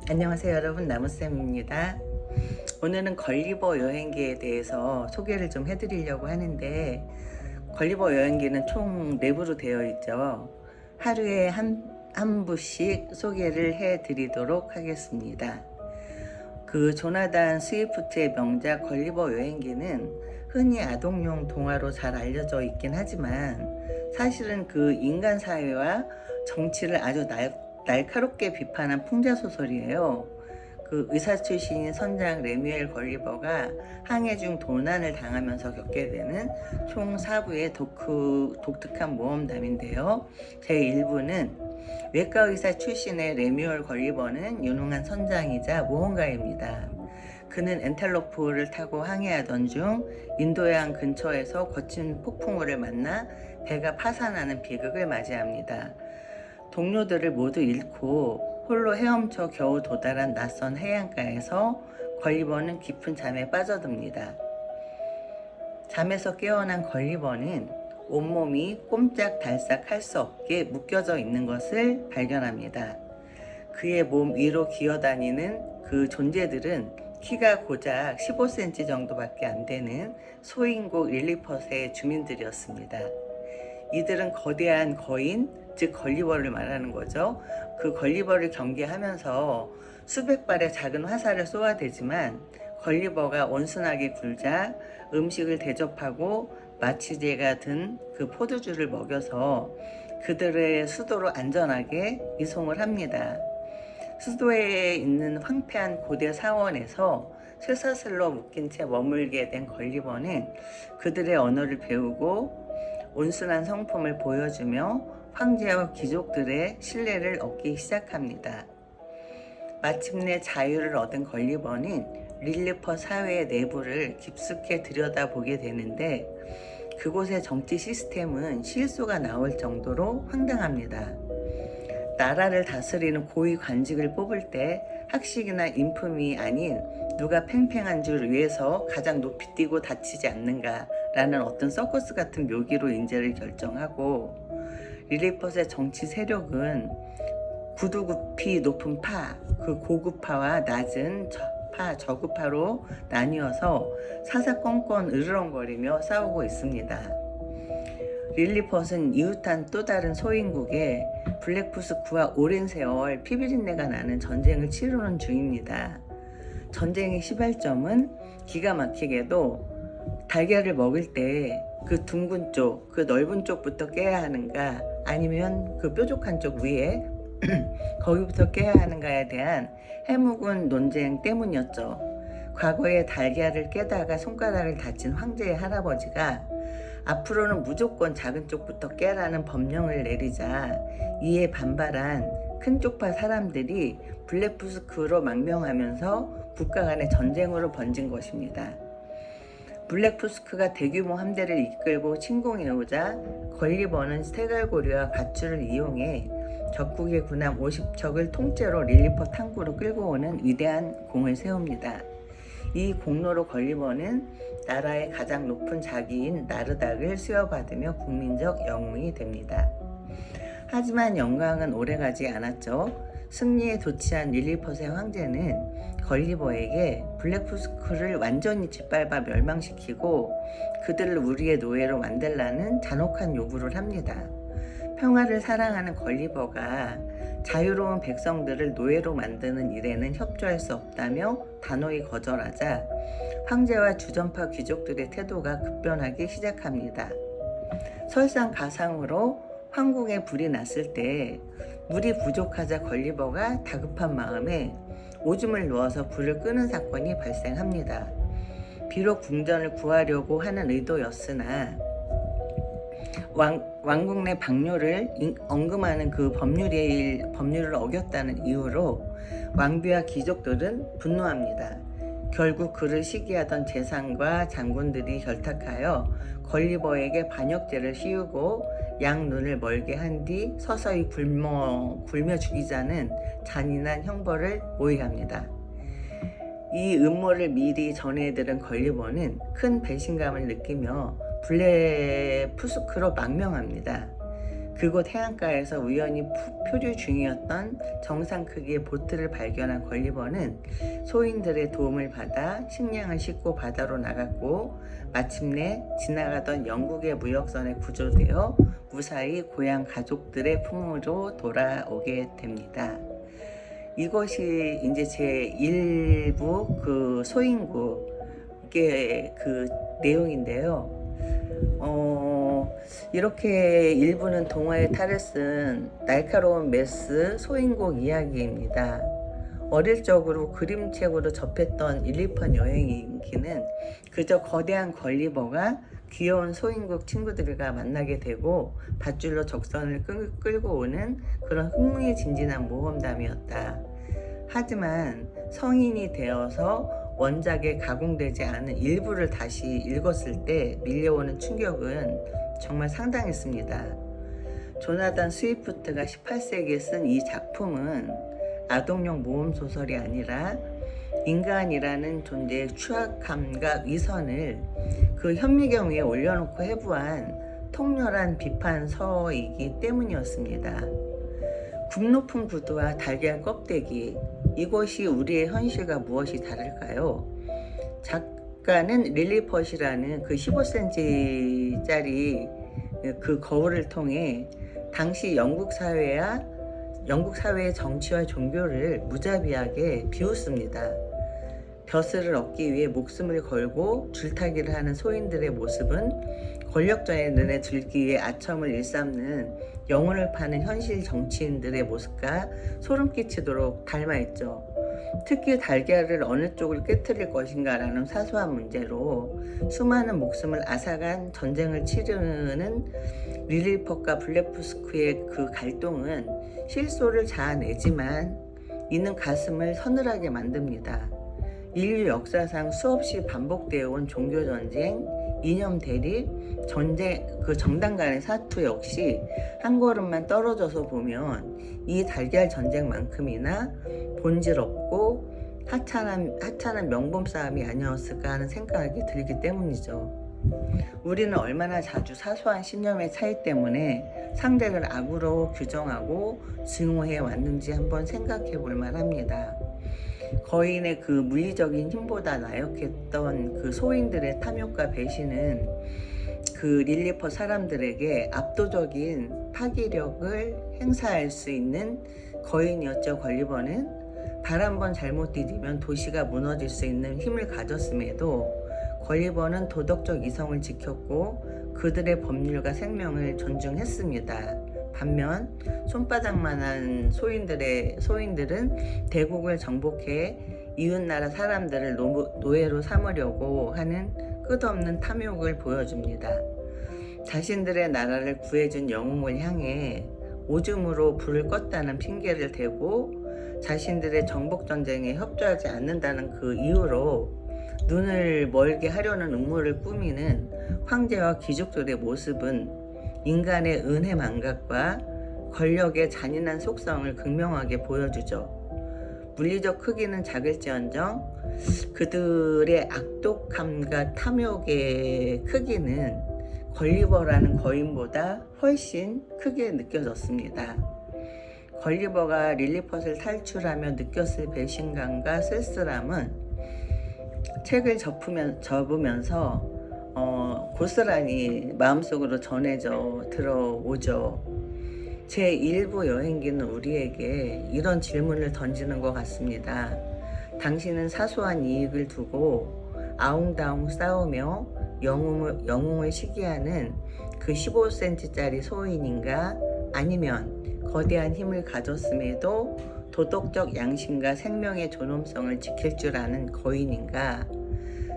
안녕하세요 여러분, 나무쌤입니다. 오늘은 걸리버 여행기에 대해서 소개를 좀 해드리려고 하는데, 걸리버 여행기는 총 4부로 되어 있죠. 하루에 한 부씩 소개를 해드리도록 하겠습니다. 그 조나단 스위프트의 명작 걸리버 여행기는 흔히 아동용 동화로 잘 알려져 있긴 하지만, 사실은 그 인간 사회와 정치를 아주 날카롭게 비판한 풍자소설이에요. 그 의사 출신인 선장 레뮤엘 걸리버가 항해 중 도난을 당하면서 겪게 되는 총 4부의 독특한 모험담인데요. 제1부는 외과 의사 출신의 레뮤엘 걸리버는 유능한 선장이자 모험가입니다. 그는 엔텔로프를 타고 항해하던 중 인도양 근처에서 거친 폭풍우를 만나 배가 파산하는 비극을 맞이합니다. 동료들을 모두 잃고 홀로 헤엄쳐 겨우 도달한 낯선 해안가에서 걸리버는 깊은 잠에 빠져듭니다. 잠에서 깨어난 걸리버는 온몸이 꼼짝달싹 할 수 없게 묶여져 있는 것을 발견합니다. 그의 몸 위로 기어다니는 그 존재들은 키가 고작 15cm 정도밖에 안 되는 소인국 릴리펫의 주민들이었습니다. 이들은 거대한 거인, 즉 걸리버를 말하는 거죠. 그 걸리버를 경계하면서 수백 발의 작은 화살을 쏘아대지만, 걸리버가 온순하게 굴자 음식을 대접하고 마취제가 든 그 포도주를 먹여서 그들의 수도로 안전하게 이송을 합니다. 수도에 있는 황폐한 고대 사원에서 쇠사슬로 묶인 채 머물게 된 걸리버는 그들의 언어를 배우고 온순한 성품을 보여주며 황제와 귀족들의 신뢰를 얻기 시작합니다. 마침내 자유를 얻은 걸리버는 릴리퍼 사회의 내부를 깊숙이 들여다보게 되는데, 그곳의 정치 시스템은 실수가 나올 정도로 황당합니다. 나라를 다스리는 고위 관직을 뽑을 때 학식이나 인품이 아닌 누가 팽팽한 줄 위에서 가장 높이 뛰고 다치지 않는가라는 어떤 서커스 같은 묘기로 인재를 결정하고, 릴리펫의 정치 세력은 구두굽이 높은 파, 그 고급파와 낮은 저급파로 나뉘어서 사사건건 으르렁거리며 싸우고 있습니다. 릴리펫은 이웃한 또 다른 소인국에 블랙푸스크와 오랜 세월 피비린내가 나는 전쟁을 치르는 중입니다. 전쟁의 시발점은 기가 막히게도 달걀을 먹을 때 그 둥근 쪽, 그 넓은 쪽부터 깨야 하는가, 아니면 그 뾰족한 쪽 위에 거기부터 깨야 하는가에 대한 해묵은 논쟁 때문이었죠. 과거에 달걀을 깨다가 손가락을 다친 황제의 할아버지가 앞으로는 무조건 작은 쪽부터 깨라는 법령을 내리자, 이에 반발한 큰 쪽파 사람들이 블랙푸스크로 망명하면서 국가 간의 전쟁으로 번진 것입니다. 블랙푸스크가 대규모 함대를 이끌고 침공해오자 걸리버는 세갈고리와 밧줄을 이용해 적국의 군함 50척을 통째로 릴리퍼 항구로 끌고 오는 위대한 공을 세웁니다. 이 공로로 걸리버는 나라의 가장 높은 자기인 나르닥을 수여받으며 국민적 영웅이 됩니다. 하지만 영광은 오래가지 않았죠. 승리에 도취한 릴리펫의 황제는 걸리버에게 블랙푸스크를 완전히 짓밟아 멸망시키고 그들을 우리의 노예로 만들라는 잔혹한 요구를 합니다. 평화를 사랑하는 걸리버가 자유로운 백성들을 노예로 만드는 일에는 협조할 수 없다며 단호히 거절하자, 황제와 주전파 귀족들의 태도가 급변하기 시작합니다. 설상가상으로 황궁에 불이 났을 때 물이 부족하자 걸리버가 다급한 마음에 오줌을 누워서 불을 끄는 사건이 발생합니다. 비록 궁전을 구하려고 하는 의도였으나 왕국 내 방뇨를 언금하는 그 법률을 어겼다는 이유로 왕비와 귀족들은 분노합니다. 결국 그를 시기하던 재상과 장군들이 결탁하여 걸리버에게 반역죄를 씌우고 양눈을 멀게 한 뒤 서서히 굶어 죽이자는 잔인한 형벌을 모의합니다. 이 음모를 미리 전해들은 걸리버는 큰 배신감을 느끼며 블랙푸스크로 망명합니다. 그곳 해안가에서 우연히 표류 중이었던 정상 크기의 보트를 발견한 걸리버는 소인들의 도움을 받아 식량을 싣고 바다로 나갔고, 마침내 지나가던 영국의 무역선에 구조되어 무사히 고향 가족들의 품으로 돌아오게 됩니다. 이것이 이제 제 1부 그 소인국의 그 내용인데요. 이렇게 1부는 동화의 탈을 쓴 날카로운 메스 소인국 이야기입니다. 어릴 적으로 그림책으로 접했던 릴리펀 여행기는 그저 거대한 걸리버가 귀여운 소인국 친구들과 만나게 되고 밧줄로 적선을 끌고 오는 그런 흥미진진한 모험담이었다. 하지만 성인이 되어서 원작에 가공되지 않은 일부를 다시 읽었을 때 밀려오는 충격은 정말 상당했습니다. 조나단 스위프트가 18세기에 쓴 이 작품은 아동용 모험소설이 아니라 인간이라는 존재의 추악함과 위선을 그 현미경 위에 올려놓고 해부한 통렬한 비판서이기 때문이었습니다. 굽 높은 구두와 달걀 껍데기, 이것이 우리의 현실과 무엇이 다를까요? 작가는 릴리펫이라는 그 15cm짜리 그 거울을 통해 당시 영국 사회의 정치와 종교를 무자비하게 비웃습니다. 벼슬을 얻기 위해 목숨을 걸고 줄타기를 하는 소인들의 모습은 권력자의 눈에 들기에 아첨을 일삼는 영혼을 파는 현실 정치인들의 모습과 소름 끼치도록 닮아있죠. 특히 달걀을 어느 쪽을 깨트릴 것인가라는 사소한 문제로 수많은 목숨을 앗아간 전쟁을 치르는 릴리펫과 블랙푸스크의 그 갈등은 실소를 자아내지만 이는 가슴을 서늘하게 만듭니다. 인류 역사상 수없이 반복되어 온 종교전쟁, 이념 대립, 정당 간의 사투 역시 한 걸음만 떨어져서 보면 이 달걀 전쟁만큼이나 본질없고 하찮은 명분 싸움이 아니었을까 하는 생각이 들기 때문이죠. 우리는 얼마나 자주 사소한 신념의 차이 때문에 상대를 악으로 규정하고 증오해 왔는지 한번 생각해 볼 만합니다. 거인의 그 물리적인 힘보다 나약했던 그 소인들의 탐욕과 배신은 그 릴리펫 사람들에게 압도적인 파괴력을 행사할 수 있는 거인이었죠. 걸리버는 발 한 번 잘못 디디면 도시가 무너질 수 있는 힘을 가졌음에도 걸리버는 도덕적 이성을 지켰고 그들의 법률과 생명을 존중했습니다. 반면 손바닥만한 소인들은 대국을 정복해 이웃나라 사람들을 노예로 삼으려고 하는 끝없는 탐욕을 보여줍니다. 자신들의 나라를 구해준 영웅을 향해 오줌으로 불을 껐다는 핑계를 대고 자신들의 정복전쟁에 협조하지 않는다는 그 이유로 눈을 멀게 하려는 음모를 꾸미는 황제와 귀족들의 모습은 인간의 은혜 망각과 권력의 잔인한 속성을 극명하게 보여주죠. 물리적 크기는 작을지언정 그들의 악독함과 탐욕의 크기는 걸리버라는 거인보다 훨씬 크게 느껴졌습니다. 걸리버가 릴리펫을 탈출하며 느꼈을 배신감과 쓸쓸함은 책을 접으면서 고스란히 마음속으로 전해져 들어오죠. 제1부 여행기는 우리에게 이런 질문을 던지는 것 같습니다. 당신은 사소한 이익을 두고 아웅다웅 싸우며 영웅을 시기하는 그 15cm짜리 소인인가, 아니면 거대한 힘을 가졌음에도 도덕적 양심과 생명의 존엄성을 지킬 줄 아는 거인인가?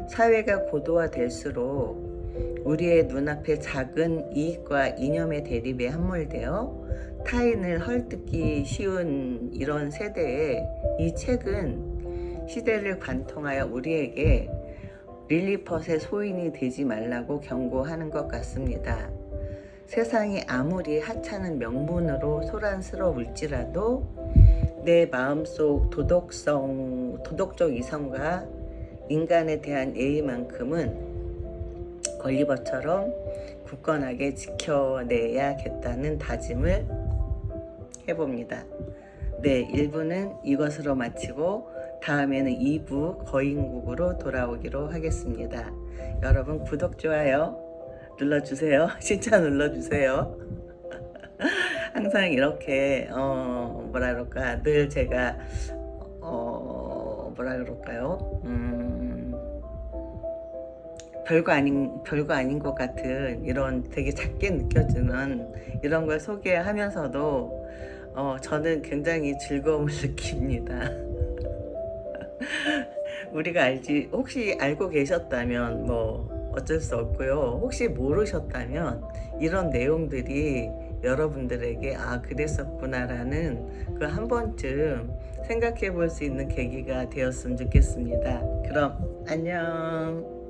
사회가 고도화될수록 우리의 눈앞에 작은 이익과 이념의 대립에 함몰되어 타인을 헐뜯기 쉬운 이런 세대에 이 책은 시대를 관통하여 우리에게 릴리펫의 소인이 되지 말라고 경고하는 것 같습니다. 세상이 아무리 하찮은 명분으로 소란스러울지라도 내 마음속 도덕적 이성과 인간에 대한 예의만큼은 걸리버처럼 굳건하게 지켜내야겠다는 다짐을 해봅니다. 네, 1부는 이것으로 마치고 다음에는 2부 거인국으로 돌아오기로 하겠습니다. 여러분 구독, 좋아요 눌러주세요. 진짜 눌러주세요. 항상 이렇게 뭐라 그럴까, 늘 제가 뭐라 그럴까요? 별거 아닌 것 같은 이런 되게 작게 느껴지는 이런 걸 소개하면서도 저는 굉장히 즐거움을 느낍니다. 우리가 혹시 알고 계셨다면 뭐 어쩔 수 없고요. 혹시 모르셨다면 이런 내용들이 여러분들에게 그랬었구나라는 그 한 번쯤 생각해 볼 수 있는 계기가 되었으면 좋겠습니다. 그럼 안녕.